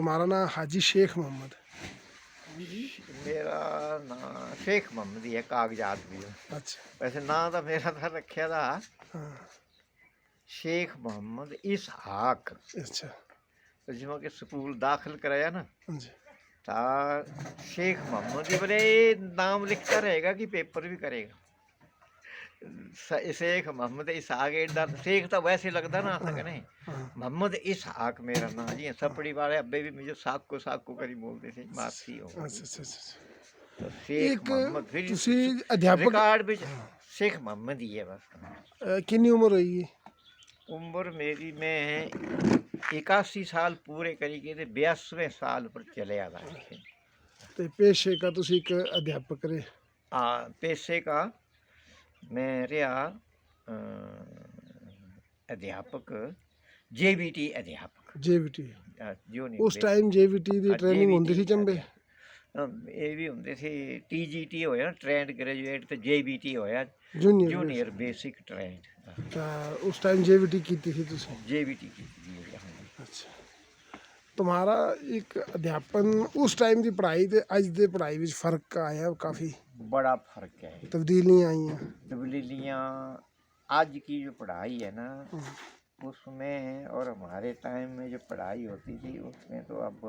तुम्हारा नाम हाजी शेख मोहम्मद? मेरा नाम शेख मोहम्मद ही है, कागजात भी है। अच्छा। वैसे नाम तो मेरा था रखा था हाँ। शेख मोहम्मद इसहाक। अच्छा। तो जिसमें के स्कूल दाखिल कराया ना, जी। था शेख मोहम्मद। ये बोले नाम लिखता रहेगा कि पेपर भी करेगा। शेख मोहम्मद इसहाक इधर शेख तो वैसे लगता ना हाँ। सकने। हाँ। मोहम्मद इसहाक मेरा नाम जी। सपड़ी वाले अब्बे भी मुझे साक को करी बोलते थे, मासी हो अच्छा अच्छा अच्छा। तो शेख एक मोहम्मद फिर तुसी अध्यापक रिकॉर्ड भी शेख मोहम्मद ही है बस। कितनी उम्र होगी? उम्र मेरी में 81 साल पूरे करी गए थे, 82वें साल पर चले आ रहा। तो पेशे का तुसी एक अध्यापक रहे? पेशे का मैं रहा अध्यापक, जेबीटी अध्यापक। जेबीटी जो नहीं उस टाइम जेबीटी ਦੀ ट्रेनिंग ਹੁੰਦੀ ਸੀ ਚੰਬੇ? ਇਹ ਵੀ ਹੁੰਦੇ ਸੀ। TGT ਹੋਇਆ ਨਾ, ਟ੍ਰੇਨਡ ਗ੍ਰੈਜੂਏਟ, ਤੇ JBT ਹੋਇਆ ਜੂਨੀਅਰ ਬੇਸਿਕ ਟ੍ਰੇਨਡ। ਤਾਂ ਉਸ ਟਾਈਮ जेबीटी ਕੀਤੀ ਸੀ ਤੁਸੀਂ? JBT ਕੀਤੀ ਜੀ। ਅੱਛਾ। तुम्हारा एक अध्यापन उस टाइम की पढ़ाई ते अज दे पढ़ाई विच फर्क आया काफ़ी? बड़ा फर्क है, तब्दीलियाँ आई हैं। तब्दीलियाँ। आज की जो पढ़ाई है ना उसमें और हमारे टाइम में जो पढ़ाई होती थी उसमें तो अब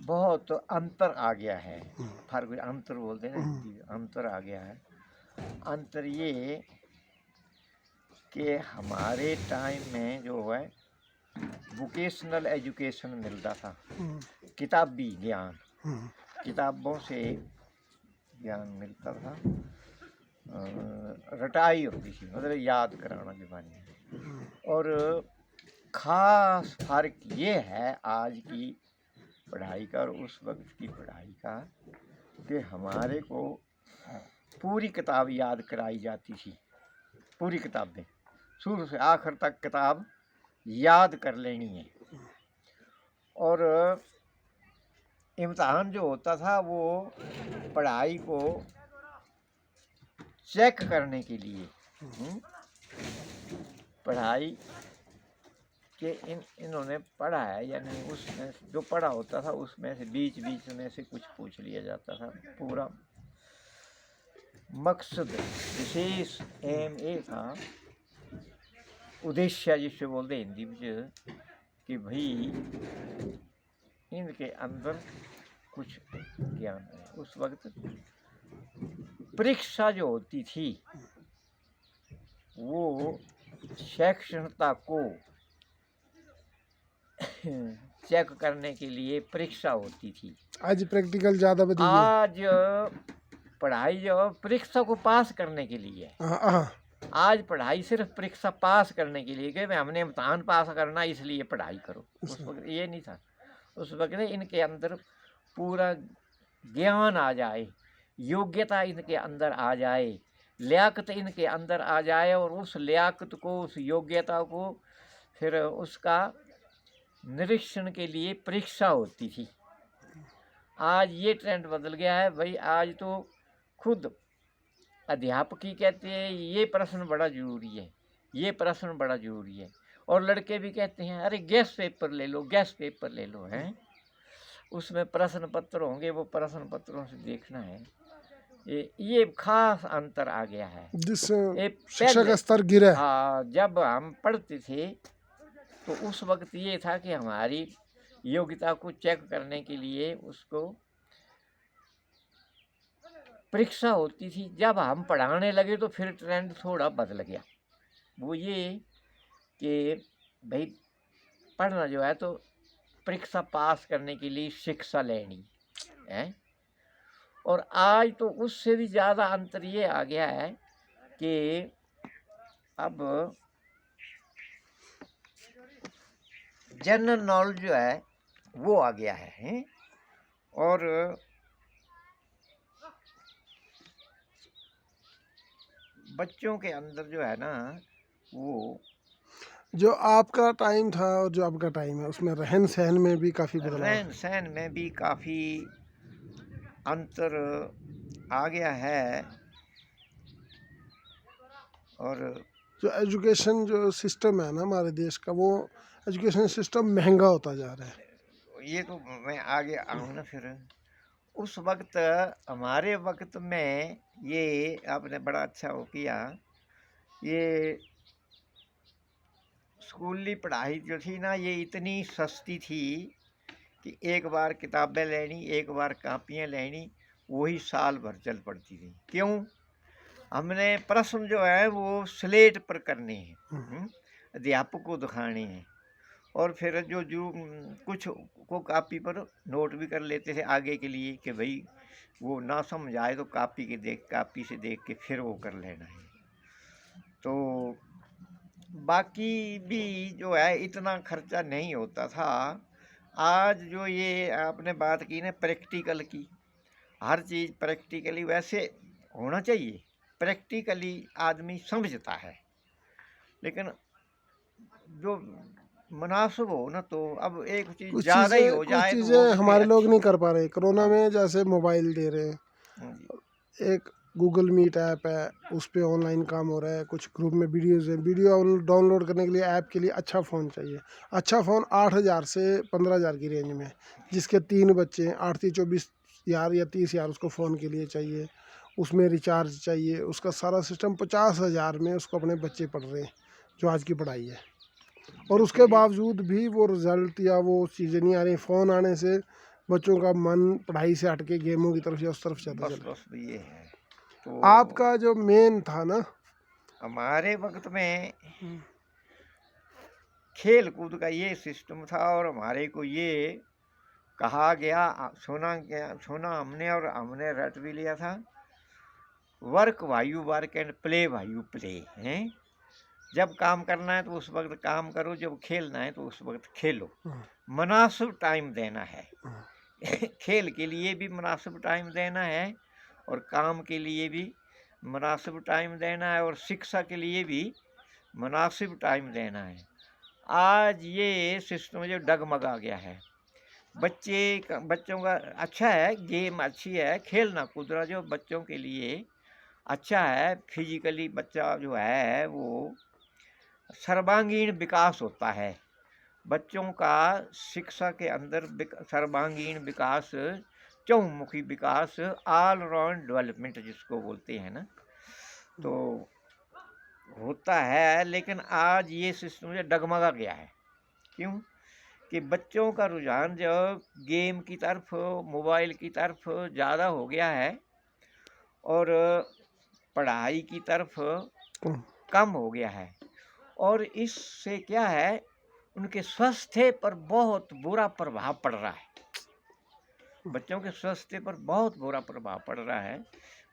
बहुत अंतर आ गया है। फर्क अंतर बोलते हैं ना, अंतर आ गया है। अंतर ये कि हमारे टाइम में जो है वोकेशनल एजुकेशन मिलता था, किताबी ज्ञान, किताबों से ज्ञान मिलता था। रटाई होती थी, मतलब याद कराना के बारे में। और ख़ास फर्क ये है आज की पढ़ाई का और उस वक्त की पढ़ाई का कि हमारे को पूरी किताब याद कराई जाती थी। पूरी किताबें शुरू से आखिर तक किताब याद कर लेनी है। और इम्तहान जो होता था वो पढ़ाई को चेक करने के लिए पढ़ाई के इन्होंने पढ़ा है या नहीं, उसमें जो पढ़ा होता था उसमें से बीच में से कुछ पूछ लिया जाता था। पूरा मकसद, विशेष एम ये था, उद्देश्य जिसे बोलते हिंदी में, कि भाई इनके अंदर कुछ ज्ञान है। उस वक्त परीक्षा जो होती थी वो शैक्षणिकता को चेक करने के लिए परीक्षा होती थी। आज प्रैक्टिकल ज़्यादा बदल गया। आज पढ़ाई जो परीक्षा को पास करने के लिए है। आज पढ़ाई सिर्फ परीक्षा पास करने के लिए, कि हमने इम्तहान पास करना इसलिए पढ़ाई करो। उस वक्त ये नहीं था। उस वक्त इनके अंदर पूरा ज्ञान आ जाए, योग्यता इनके अंदर आ जाए, लियाकत इनके अंदर आ जाए, और उस लियाकत को, उस योग्यता को फिर उसका निरीक्षण के लिए परीक्षा होती थी। आज ये ट्रेंड बदल गया है भाई। आज तो खुद अध्यापक ही कहते हैं ये प्रश्न बड़ा ज़रूरी है, ये प्रश्न बड़ा ज़रूरी है। और लड़के भी कहते हैं अरे गेस्ट पेपर ले लो, गेस्ट पेपर ले लो। हैं उसमें प्रश्न पत्र होंगे, वो प्रश्न पत्रों से देखना है। ये खास अंतर आ गया है, जिससे शिक्षा का स्तर गिरा। हाँ, जब हम पढ़ते थे तो उस वक्त ये था कि हमारी योग्यता को चेक करने के लिए उसको परीक्षा होती थी। जब हम पढ़ाने लगे तो फिर ट्रेंड थोड़ा बदल गया। वो ये कि भाई पढ़ना जो है तो परीक्षा पास करने के लिए शिक्षा लेनी है। और आज तो उससे भी ज़्यादा अंतर ये आ गया है कि अब जनरल नॉलेज जो है वो आ गया है। और बच्चों के अंदर जो है ना, वो जो आपका टाइम था और जो आपका टाइम है उसमें रहन सहन में भी काफ़ी बदलाव, रहन सहन में भी काफ़ी अंतर आ गया है। और जो एजुकेशन जो सिस्टम है ना हमारे देश का, वो एजुकेशन सिस्टम महंगा होता जा रहा है। ये तो मैं आगे आऊँ ना फिर। उस वक्त हमारे वक्त में ये आपने बड़ा अच्छा वो किया, ये स्कूली पढ़ाई जो थी ना ये इतनी सस्ती थी कि एक बार किताबें लेनी, एक बार कापियाँ लेनी, वही साल भर चल पड़ती थी। क्यों? हमने प्रश्न जो है वो स्लेट पर करने हैं, अध्यापक को दिखाने हैं, और फिर जो कुछ को कापी पर नोट भी कर लेते थे आगे के लिए कि भाई वो ना समझ आए तो कापी से देख के फिर वो कर लेना है। तो बाकी भी जो है इतना खर्चा नहीं होता था। आज जो ये आपने बात की ना प्रैक्टिकल की, हर चीज़ प्रैक्टिकली वैसे होना चाहिए, प्रैक्टिकली आदमी समझता है, लेकिन जो मुनासिब हो ना, तो अब एक चीज़ ज़्यादा ही हो कुछ जाए तो वो चीज़ें भी फिर हमारे लोग अच्छी। नहीं कर पा रहे। कोरोना हाँ। में जैसे मोबाइल दे रहे हैं, जी। एक गूगल मीट ऐप है, उस पे ऑनलाइन काम हो रहा है, कुछ ग्रुप में वीडियोज़ हैं, वीडियो डाउनलोड करने के लिए ऐप के लिए अच्छा फ़ोन चाहिए। अच्छा फ़ोन 8,000 से 15,000 की रेंज में, जिसके 3 बच्चे हैं, 8 3 24,000 या 30,000 उसको फ़ोन के लिए चाहिए। उसमें रिचार्ज चाहिए, उसका सारा सिस्टम 50,000 में उसको अपने बच्चे पढ़ रहे हैं, जो आज की पढ़ाई है। और उसके बिल्कुल ये बावजूद भी वो रिज़ल्ट या वो चीज़ें नहीं आ रही। फ़ोन आने से बच्चों का मन पढ़ाई से हट के गेमों की तरफ या उस तरफ ज़्यादा बस चला। बस ये है। तो आपका जो मेन था ना, हमारे वक्त में खेल कूद का ये सिस्टम था, और हमारे को ये कहा गया, सुना हमने, और हमने रट भी लिया था, वर्क वायु वर्क एंड प्ले वायु प्ले हैं। जब काम करना है तो उस वक्त काम करो, जब खेलना है तो उस वक्त खेलो, मुनासिब टाइम देना है। खेल के लिए भी मुनासिब टाइम देना है, और काम के लिए भी मुनासिब टाइम देना है, और शिक्षा के लिए भी मुनासिब टाइम देना है। आज ये सिस्टम जो डगमगा गया है, बच्चों का अच्छा है, गेम अच्छी है, खेलना कूदना जो बच्चों के लिए अच्छा है, फिजिकली बच्चा जो है वो सर्वांगीण विकास होता है बच्चों का। शिक्षा के अंदर सर्वांगीण विकास, चहुमुखी विकास, ऑल राउंड डेवलपमेंट जिसको बोलते हैं ना, तो होता है। लेकिन आज ये सिस्टम जो डगमगा गया है, क्यों? कि बच्चों का रुझान जो गेम की तरफ, मोबाइल की तरफ ज़्यादा हो गया है, और पढ़ाई की तरफ कम हो गया है। और इससे क्या है, उनके स्वास्थ्य पर बहुत बुरा प्रभाव पड़ रहा है। बच्चों के स्वास्थ्य पर बहुत बुरा प्रभाव पड़ रहा है,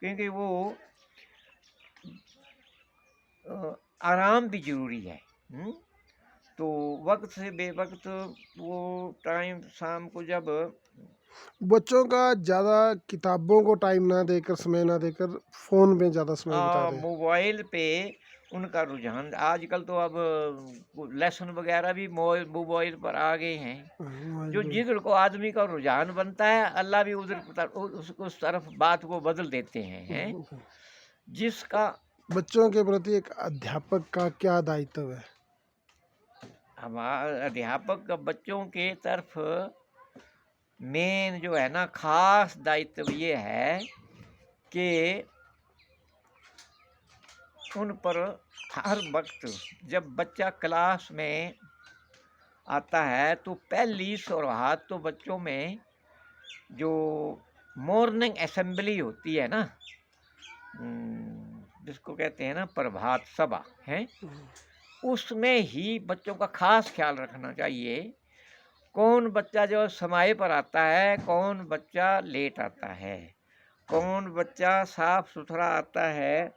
क्योंकि वो आराम भी ज़रूरी है। तो वक्त से बेवक्त वो टाइम शाम को जब बच्चों का ज़्यादा किताबों को टाइम ना देकर, समय ना देकर, फ़ोन में ज़्यादा समय बिता रहे हैं। मोबाइल पे उनका रुझान, आजकल तो अब लेसन वगैरह भी मोबाइल पर आ गए हैं। जो मोबाइल जिक्र को आदमी का रुझान बनता है, अल्लाह भी उस तरफ बात को बदल देते हैं, में जिसका बच्चों के प्रति एक अध्यापक का क्या दायित्व है? हमारा अध्यापक का बच्चों के तरफ मेन जो है ना खास दायित्व ये है कि उन पर हर वक्त जब बच्चा क्लास में आता है तो पहली शुरुआत तो बच्चों में जो मॉर्निंग असेंबली होती है ना, जिसको कहते हैं ना प्रभात सभा है, उसमें ही बच्चों का खास ख्याल रखना चाहिए। कौन बच्चा जो समय पर आता है, कौन बच्चा लेट आता है, कौन बच्चा साफ सुथरा आता है,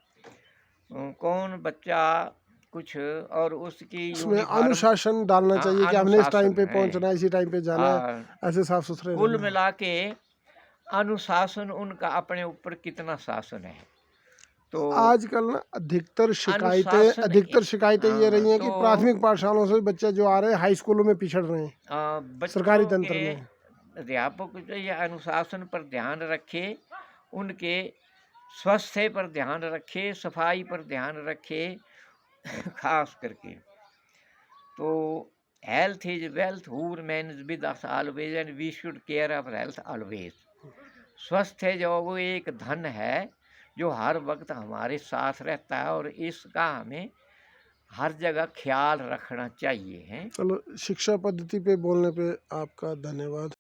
कौन बच्चा कुछ, और उसकी उसमें यूनिफॉर्म। अनुशासन डालना हाँ, चाहिए कि हमने इस टाइम अनुशासन पे है। पहुंचना है, इसी टाइम पे जाना है, हाँ, ऐसे साफ सुथरे कुल रहना है। मिला के अनुशासन उनका अपने ऊपर कितना शासन है। तो आजकल ना अनुशासन अधिकतर शिकायतें ये रही हैं तो कि प्राथमिक पाठशालाओं से बच्चे जो आ रहे हैं हाई स्कूलों में पिछड़ रहे हैं, सरकारी बच्चों तंत्र के में। अध्यापक जो ये अनुशासन पर ध्यान रखे, उनके स्वास्थ्य पर ध्यान रखे, सफाई पर ध्यान रखे, खास करके। तो health is wealth, who remains with us always and we should care of health always. स्वस्थ है जो वो एक धन है जो हर वक्त हमारे साथ रहता है और इसका हमें हर जगह ख्याल रखना चाहिए है। चलो, शिक्षा पद्धति पे बोलने पे आपका धन्यवाद।